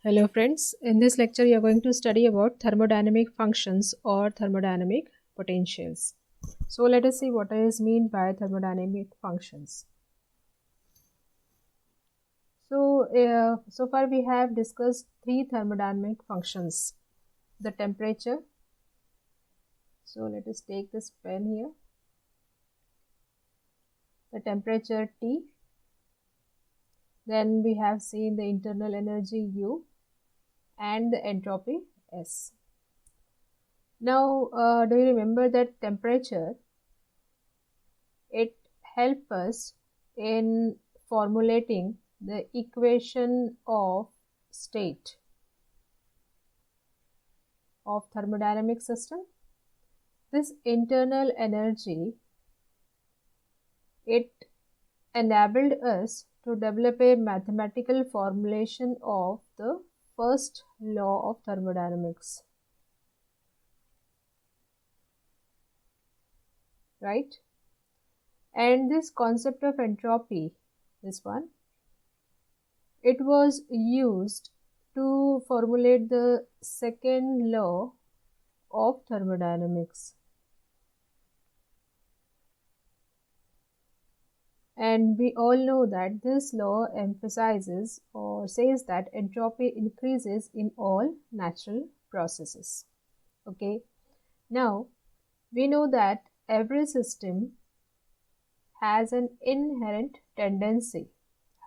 Hello friends, in this lecture you are going to study about thermodynamic functions or thermodynamic potentials. So let us see what is meant by thermodynamic functions. So far we have discussed three thermodynamic functions. The temperature. So let us take this pen here. The temperature T. Then we have seen the internal energy U and the entropy S. Now, do you remember that temperature? It helps us in formulating the equation of state of thermodynamic system. This internal energy, it enabled us to develop a mathematical formulation of the first law of thermodynamics, right? And this concept of entropy, this one, it was used to formulate the second law of thermodynamics. And we all know that this law emphasizes or says that entropy increases in all natural processes. Okay. Now, we know that every system has an inherent tendency.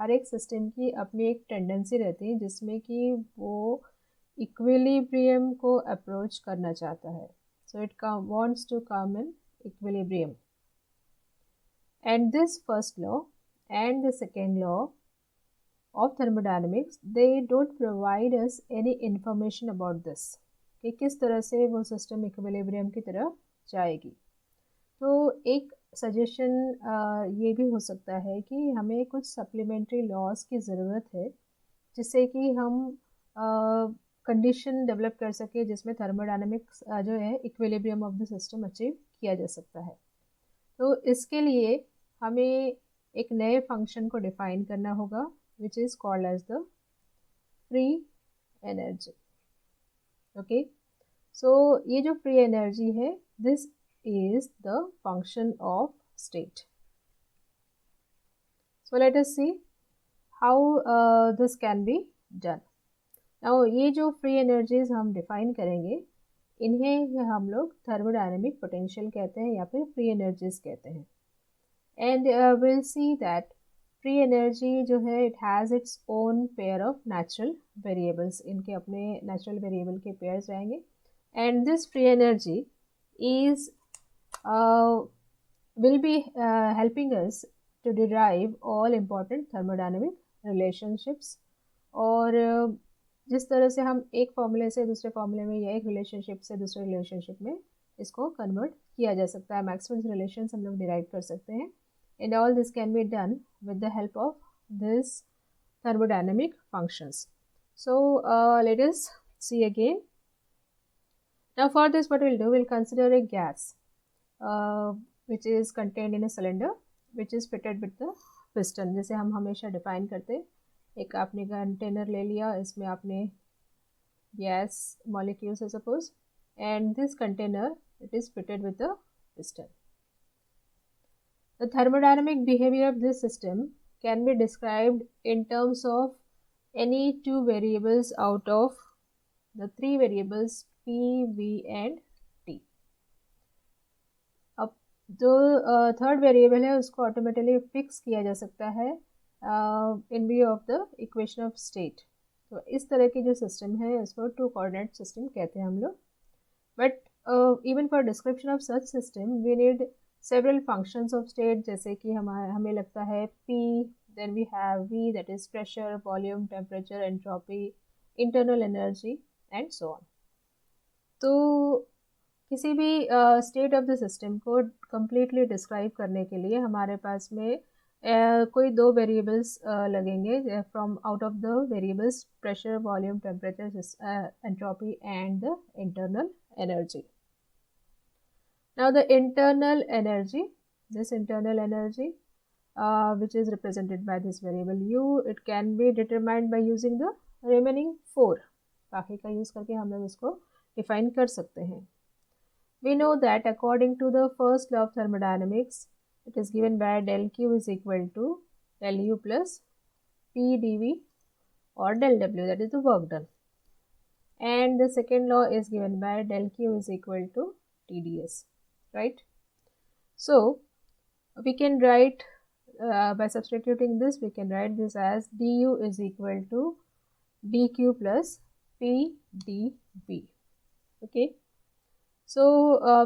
हर एक system की अपनी एक tendency रहती है जिसमें कि वो equilibrium को अप्रोच करना चाहता है. So it wants to come in equilibrium. And this first law and the second law of thermodynamics, they don't provide us any information about this कि किस तरह से वो सिस्टम इक्विलिब्रियम की तरफ जाएगी. तो एक सजेशन ये भी हो सकता है कि हमें कुछ सप्लीमेंट्री लॉज की ज़रूरत है जिससे कि हम कंडीशन डेवलप कर सके जिसमें थर्मोडायनामिक्स जो है equilibrium of the system achieve किया जा सकता है. तो इसके लिए हमें एक नए फंक्शन को डिफाइन करना होगा which is called as the free energy. Okay, so ये जो फ्री एनर्जी है, this is the function of state. So let us see how this can be done. Now ये जो free energies हम define करेंगे, इन्हें हम लोग thermodynamic potential कहते हैं या फिर free energies कहते हैं. And we'll see that free energy जो है it has its own pair of natural variables. इनके अपने natural variable के pairs रहेंगे. And this free energy is will be helping us to derive all important thermodynamic relationships. और जिस तरह से हम एक फॉर्मूले से दूसरे फॉर्मूले में या एक रिलेशनशिप से दूसरे रिलेशनशिप में इसको कन्वर्ट किया जा सकता है. मैक्सवेल्स रिलेशंस हम लोग डिराइव कर सकते हैं. And all this can be done with the help of this thermodynamic functions. So let us see again. Now for this what we'll do, we'll consider a gas which is contained in a cylinder which is fitted with the piston. जैसे हम हमेशा define करते, एक आपने container ले लिया, इसमें आपने गैस मॉलिक्यूल्स है suppose, and this container it is fitted with the piston. The thermodynamic behavior of this system can be described in terms of any two variables out of the three variables P, V and जो third variable है उसको automatically fix किया जा सकता है इन view of the equation of state. तो इस तरह की जो सिस्टम है उसको टू कोऑर्डिनेट सिस्टम कहते हैं हम लोग. But even for description of such system we need several functions of state. जैसे कि हमें लगता है P, then we have V that is pressure, volume, temperature, entropy, internal energy and so on. तो किसी भी स्टेट ऑफ द सिस्टम को completely describe करने के लिए हमारे पास में कोई दो वेरिएबल्स लगेंगे from out of the variables pressure, volume, temperature, entropy and the internal energy. Now the internal energy, this internal energy which is represented by this variable u, it can be determined by using the remaining 4 बाकी का use करके हम लोग इसको define कर सकते हैं. We know that according to the first law of thermodynamics, it is given by del Q is equal to del U plus P dV or del W, that is the work done. And the second law is given by del Q is equal to TdS, right? So we can write by substituting this, we can write this as du is equal to dq plus p dv. Okay, so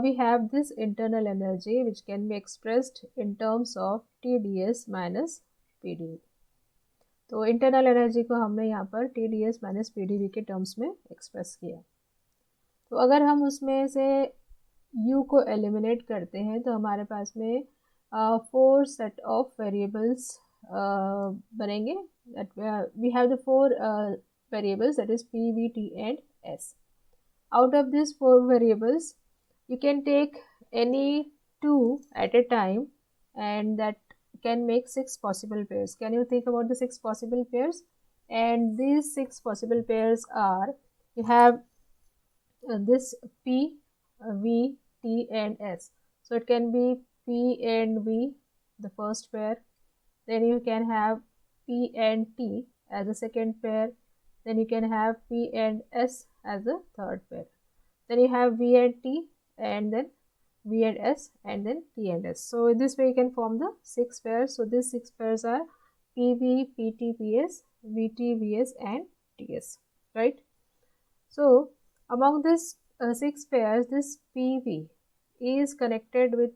we have this internal energy which can be expressed in terms of TdS minus PdV. तो internal energy को हमने यहाँ पर TdS minus PdV के terms में express किया. तो अगर हम उसमें से U को एलिमिनेट करते हैं तो हमारे पास में 4 सेट ऑफ वेरिएबल्स बनेंगे. We have the 4 variables, that is P, V, T and S. Out of these 4 variables, you can take any 2 at a time, and that can make 6 possible pairs. Can you think about the 6 possible pairs? And these 6 possible pairs are, you have this P, V, T and S. So it can be P and V, the first pair. Then you can have P and T as the second pair. Then you can have P and S as the third pair. Then you have V and T, and then V and S, and then T and S. So in this way you can form the 6 pairs. So these 6 pairs are PV, PT, PS, VT, VS and TS, right? So among these 6 pairs, this PV is connected with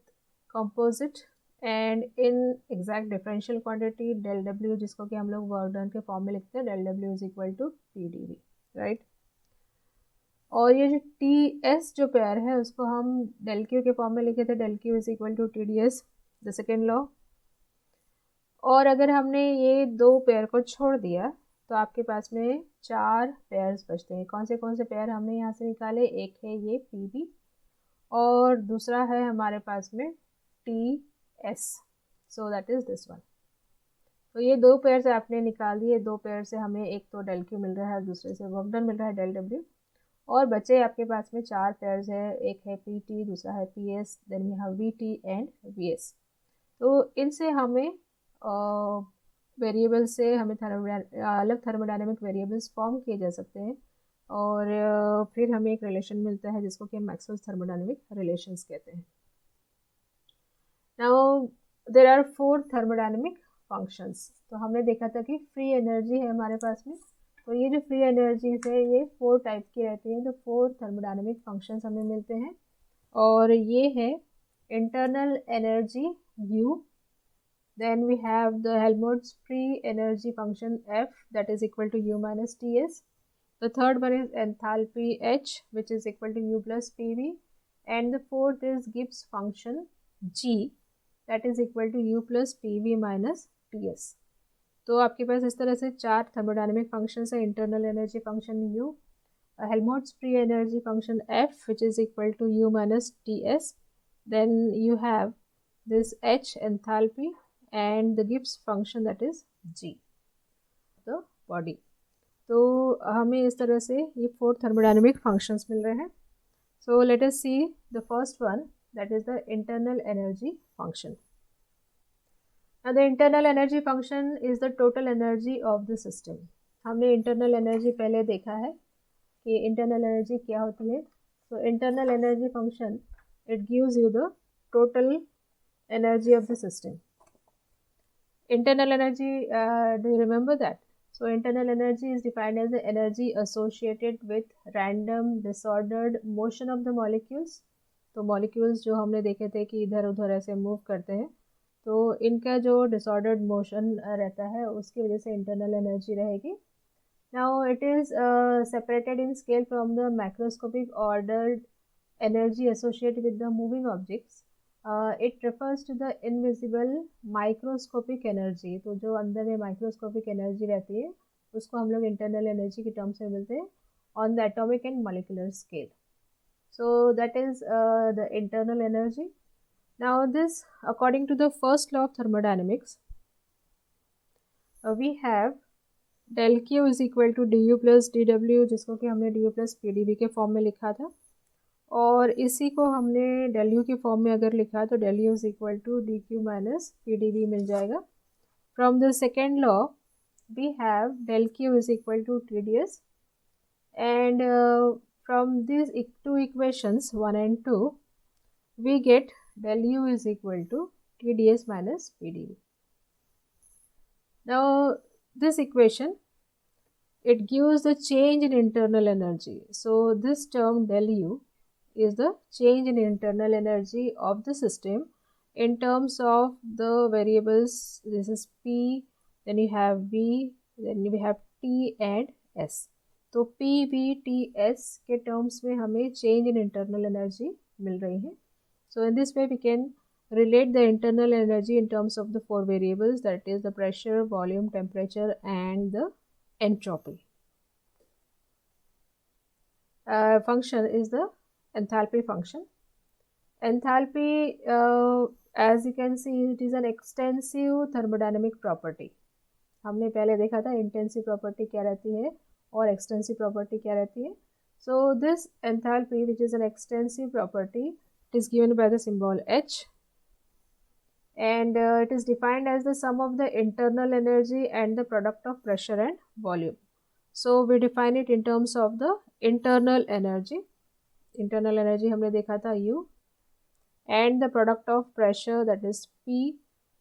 composite and in exact differential quantity del W, जिसको कि हम लोग work done के form में लिखते हैं, del W is equal to PdV, right? और ये जो TS जो पेयर है उसको हम del Q के फॉर्म में लिखे थे, del Q is equal to TdS, the second law. और अगर हमने ये 2 पेयर को छोड़ दिया तो आपके पास में 4 पेयर्स बचते हैं. कौन से पेयर हमने यहाँ से निकाले? एक है ये PV और दूसरा है हमारे पास में TS. So that is this one. तो ये 2 पेयर से आपने निकाल दिए. 2 पेयर से हमें एक तो del Q मिल रहा है और दूसरे से वर्क डन मिल रहा है del W. और बचे आपके पास में 4 पेयर्स है. एक है PT, दूसरा है PS, then we have VT and VS. तो इनसे हमें वेरिएबल से हमें अलग थर्मोडायनेमिक वेरिएबल्स फॉर्म किए जा सकते हैं और फिर हमें एक रिलेशन मिलता है जिसको कि हम मैक्सवेल्स थर्मोडायनेमिक रिलेशंस कहते हैं. Now there are 4 thermodynamic functions. तो हमने देखा था कि फ्री एनर्जी है हमारे पास में. तो ये जो फ्री एनर्जीज है ये 4 टाइप की रहती है. तो 4 थर्मोडायनेमिक फंक्शंस हमें मिलते हैं और ये है internal energy U. Then we have the Helmholtz free energy function F, that is equal to U minus Ts. The third one is enthalpy H, which is equal to U plus PV. And the fourth is Gibbs function G, that is equal to U plus PV minus Ts. तो आपके पास इस तरह से 4 thermodynamic functions है. Internal energy function U, Helmholtz free energy function F, which is equal to U minus Ts. Then you have this H, enthalpy, and the Gibbs function, that is G, the body. तो हमें इस तरह से ये 4 thermodynamic functions मिल रहे हैं. So let us see the first one, that is the internal energy function. Now the internal energy function is the total energy of the system. हमने internal energy पहले देखा है कि internal energy क्या होती है. So internal energy function, it gives you the total energy of the system. Internal energy, do you remember that? So internal energy is defined as the energy associated with random disordered motion of the molecules. तो molecules जो हमने देखे थे कि इधर उधर ऐसे move करते हैं, तो इनका जो disordered motion रहता है उसकी वजह से internal energy रहेगी. Now it is separated in scale from the macroscopic ordered energy associated with the moving objects. It refers to the invisible microscopic energy. तो जो अंदर में microscopic energy रहती है उसको हम लोग internal energy के terms में मिलते हैं on the atomic and molecular scale. So that is the internal energy. Now this, according to the first law of thermodynamics, we have del Q is equal to d U plus d W, जिसको कि हमने d U plus P D V के form में लिखा था, और इसी को हमने डेल यू के फॉर्म में अगर लिखा तो del U is equal to D Q minus P D V मिल जाएगा. From the second law we have del Q is equal to T D S, and from these two equations 1 and 2 we get del u is equal to TdS minus PdV. Now this equation, it gives the change in internal energy. So this term del u is the change in internal energy of the system in terms of the variables. This is P, then you have V, then we have T and S. तो P V T S के terms में हमें change in internal energy मिल रही है. So in this way we can relate the internal energy in terms of the four variables, that is the pressure, volume, temperature and the entropy. Function is the enthalpy function. Enthalpy, as you can see, it is an extensive thermodynamic property. हमने पहले देखा था intensive property क्या रहती है और extensive property क्या रहती है. So this enthalpy which is an extensive property, it is given by the symbol H, and it is defined as the sum of the internal energy and the product of pressure and volume. So we define it in terms of the internal energy. Internal energy हमने देखा था U, and the product of pressure, that is P,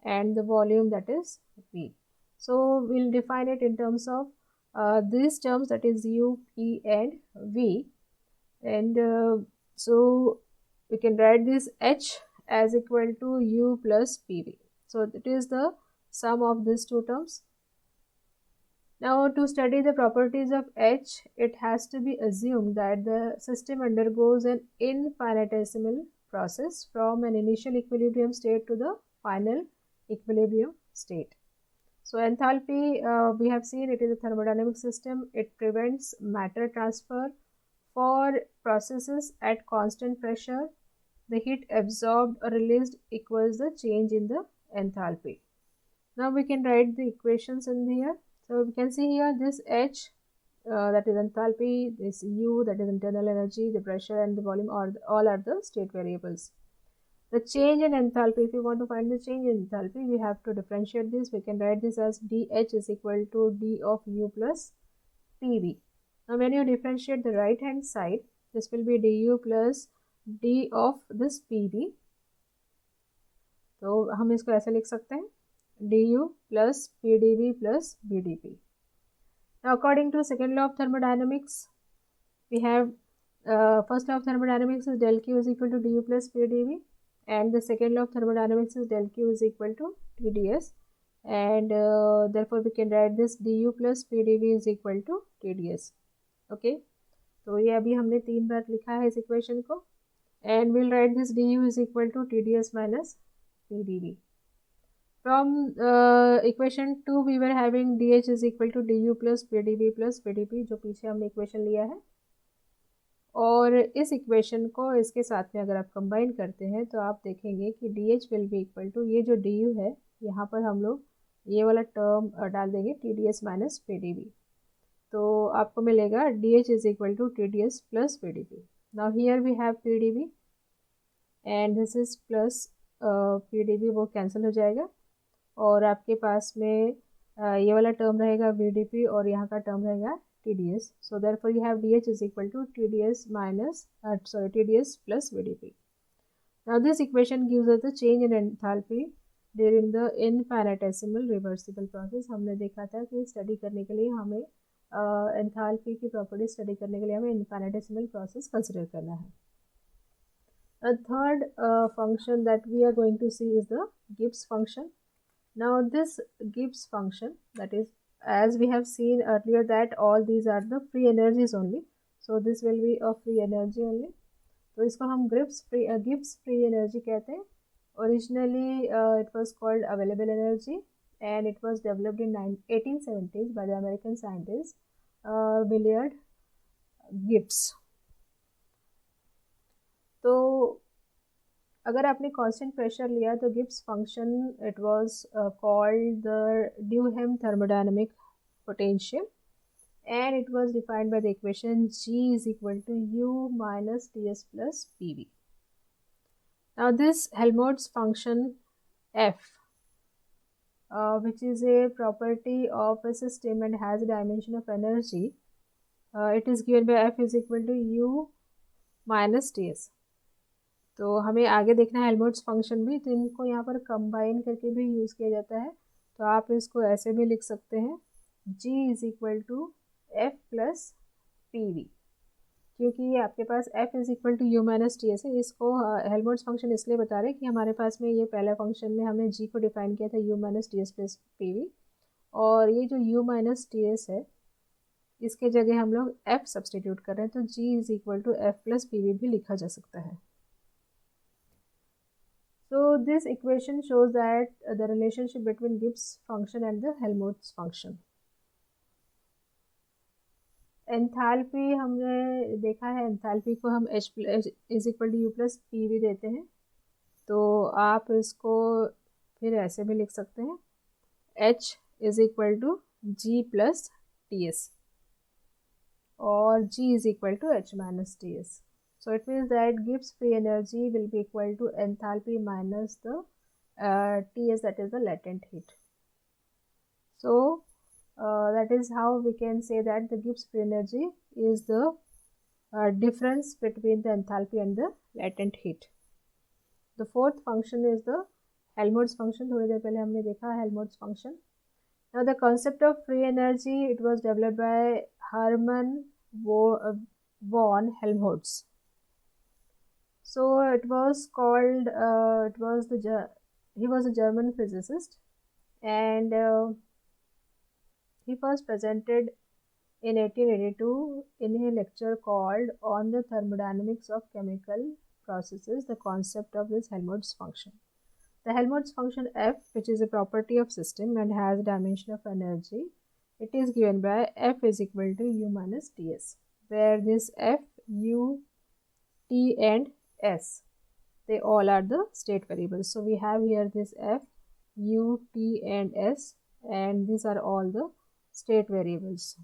and the volume, that is V. So we'll define it in terms of these terms, that is U, P and V, and so we can write this H as equal to U plus PV. So it is the sum of these two terms. Now to study the properties of H, it has to be assumed that the system undergoes an infinitesimal process from an initial equilibrium state to the final equilibrium state. So enthalpy, we have seen it is a thermodynamic system. It prevents matter transfer for processes at constant pressure. The heat absorbed or released equals the change in the enthalpy. Now we can write the equations in here. So we can see here this H, that is enthalpy, this U, that is internal energy, the pressure and the volume all are the state variables. The change in enthalpy, if you want to find the change in enthalpy, we have to differentiate this. We can write this as dH is equal to d of U plus PV. Now when you differentiate the right hand side, this will be du plus d of this PV. तो हम इसको ऐसे लिख सकते हैं du plus PdV plus VdP. Now according to second law of thermodynamics, we have first law of thermodynamics is del Q is equal to du plus PdV, and the second law of thermodynamics is del Q is equal to TdS, and therefore we can write this du plus PdV is equal to TdS. Okay, तो ये अभी हमने 3 बार लिखा है इस equation को, and we'll write this du is equal to TdS minus PdV. From equation 2 we were having dH is equal to du plus PdV plus VdP, जो पीछे हमने इक्वेशन लिया है, और इस इक्वेशन को इसके साथ में अगर आप कंबाइन करते हैं तो आप देखेंगे कि dH will be equal to, ये जो du है यहाँ पर हम लोग ये वाला टर्म डाल देंगे TdS माइनस PdV, तो आपको मिलेगा dH is equal to TdS plus VdP. Now here we have PdV and this is plus PdV, वो कैंसिल हो जाएगा और आपके पास में ये वाला टर्म रहेगा VdP और यहाँ का टर्म रहेगा TdS. So therefore you have dH is equal to TdS minus TdS plus VdP. Now this equation gives us the change in enthalpy during the infinitesimal reversible process. हमने देखा था कि study करने के लिए हमें एंथैल्पी की प्रॉपर्टी स्टडी करने के लिए हमें इनफाइनेटेसिमल प्रोसेस कंसिडर करना है. A third function that we are going to see is the Gibbs function. Now this Gibbs function, that is, as we have seen earlier that all these are the free energies only, so this will be a free energy only. तो इसको हम Gibbs free energy कहते हैं. Originally it was called available energy and it was developed in 1870s by the American scientist Willard Gibbs. तो अगर आपने constant pressure लिया तो Gibbs function, it was called the Duhem thermodynamic potential, and it was defined by the equation G is equal to U minus Ts plus PV. Now this Helmholtz function F, which is a property of a system and has a dimension of energy, it is given by F is equal to U minus Ts. तो हमें आगे देखना है Helmholtz function भी, तो इनको यहाँ पर कंबाइन करके भी यूज़ किया जाता है। तो आप इसको ऐसे भी लिख सकते हैं G is equal to F plus PV, क्योंकि ये आपके पास F is equal to U minus T S है। इसको हेल्महोल्ट्ज़ फंक्शन इसलिए बता रहे हैं कि हमारे पास में ये पहले फंक्शन में हमने G को डिफाइन किया था U minus T S plus PV, और ये जो U माइनस टी एस है इसके जगह हम लोग F सब्सटीट्यूट कर रहे हैं, तो G is equal to F plus PV भी लिखा जा सकता है। So this equation shows that the relationship between Gibbs function and the Helmholtz function. Enthalpy हमने देखा है, एंथैल्पी को हम H is equal to U plus P V देते हैं, तो आप इसको फिर ऐसे भी लिख सकते हैं H is equal to G plus T S, और G is equal to H minus T S. So it means that Gibbs free energy will be equal to enthalpy minus the Ts, that is the latent heat. So that is how we can say that the Gibbs free energy is the difference between the enthalpy and the latent heat. The fourth function is the Helmholtz function. थोड़ी देर पहले हमने देखा Helmholtz function. Now the concept of free energy, it was developed by Hermann von Helmholtz. So it was called, he was a German physicist, and he first presented in 1882 in a lecture called On the Thermodynamics of Chemical Processes the concept of this Helmholtz function. The Helmholtz function F, which is a property of system and has a dimension of energy, it is given by F is equal to U minus Ts, where this F, U, T and S, they all are the state variables. So we have here this F, U, T and S, and these are all the state variables.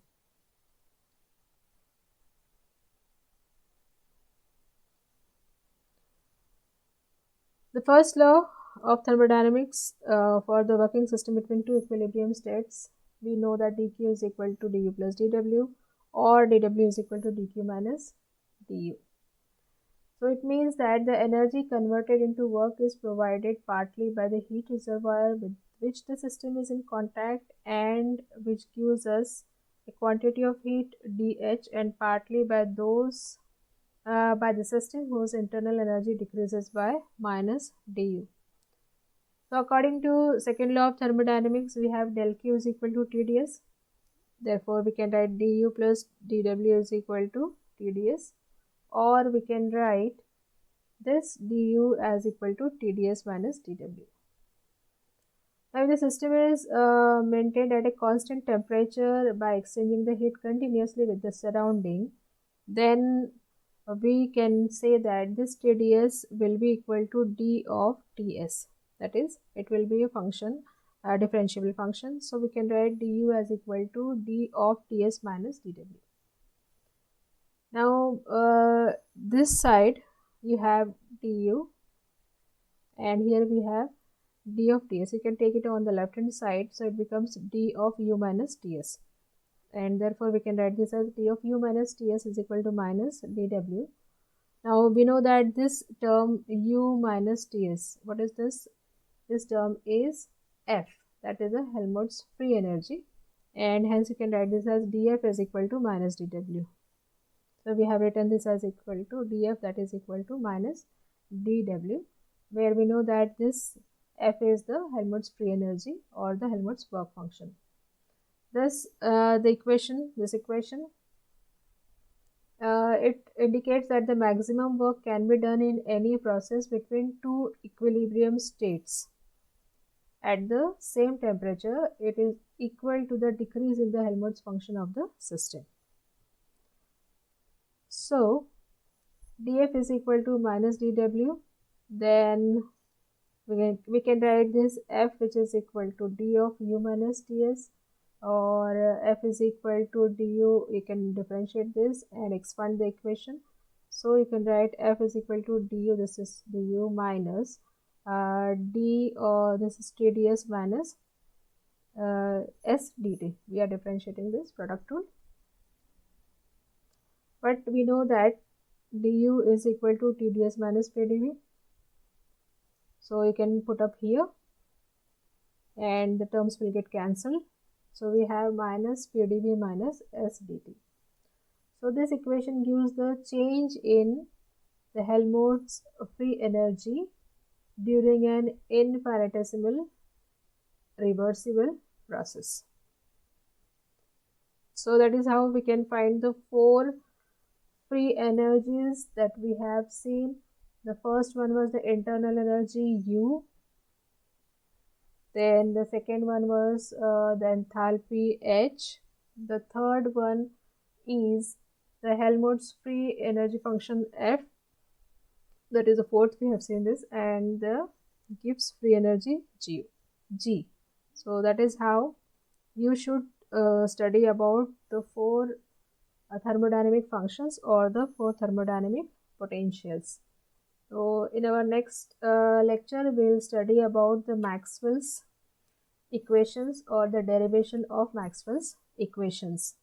The first law of thermodynamics for the working system between two equilibrium states, we know that dq is equal to du plus dw, or dw is equal to dq minus du. So it means that the energy converted into work is provided partly by the heat reservoir with which the system is in contact and which gives us a quantity of heat dH, and partly by those by the system whose internal energy decreases by minus du. So according to second law of thermodynamics, we have del Q is equal to TdS. Therefore we can write du plus dw is equal to TdS, or we can write this du as equal to TdS minus dw. Now if the system is maintained at a constant temperature by exchanging the heat continuously with the surrounding, then we can say that this TdS will be equal to d of Ts. That is, it will be a function, a differentiable function. So we can write du as equal to d of Ts minus dw. Now this side you have du, and here we have d of Ts. You can take it on the left hand side, so it becomes d of u minus Ts, and therefore we can write this as d of u minus Ts is equal to minus dw. Now we know that this term u minus Ts, what is this? This term is F, that is a Helmholtz free energy, and hence you can write this as dF is equal to minus dW. So we have written this as equal to dF, that is equal to minus dW, where we know that this F is the Helmholtz free energy or the Helmholtz work function. Thus this equation it indicates that the maximum work can be done in any process between two equilibrium states at the same temperature. It is equal to the decrease in the Helmholtz function of the system. So dF is equal to minus dW, then we can write this F, which is equal to d of u minus Ts, or F is equal to du, you can differentiate this and expand the equation. So you can write F is equal to du, this is du minus d, or this is TdS minus S dt. We are differentiating this product rule. But we know that du is equal to TdS minus PdV. So you can put up here and the terms will get cancelled. So we have minus PdV minus S dt. So this equation gives the change in the Helmholtz free energy during an infinitesimal reversible process. So that is how we can find the 4 free energies that we have seen. The first one was the internal energy U. Then the second one was the enthalpy H. The third one is the Helmholtz free energy function F. That is the fourth, we have seen this, and the Gibbs free energy G. So that is how you should study about the 4 thermodynamic functions or the 4 thermodynamic potentials. So in our next lecture, we will study about the Maxwell's equations or the derivation of Maxwell's equations.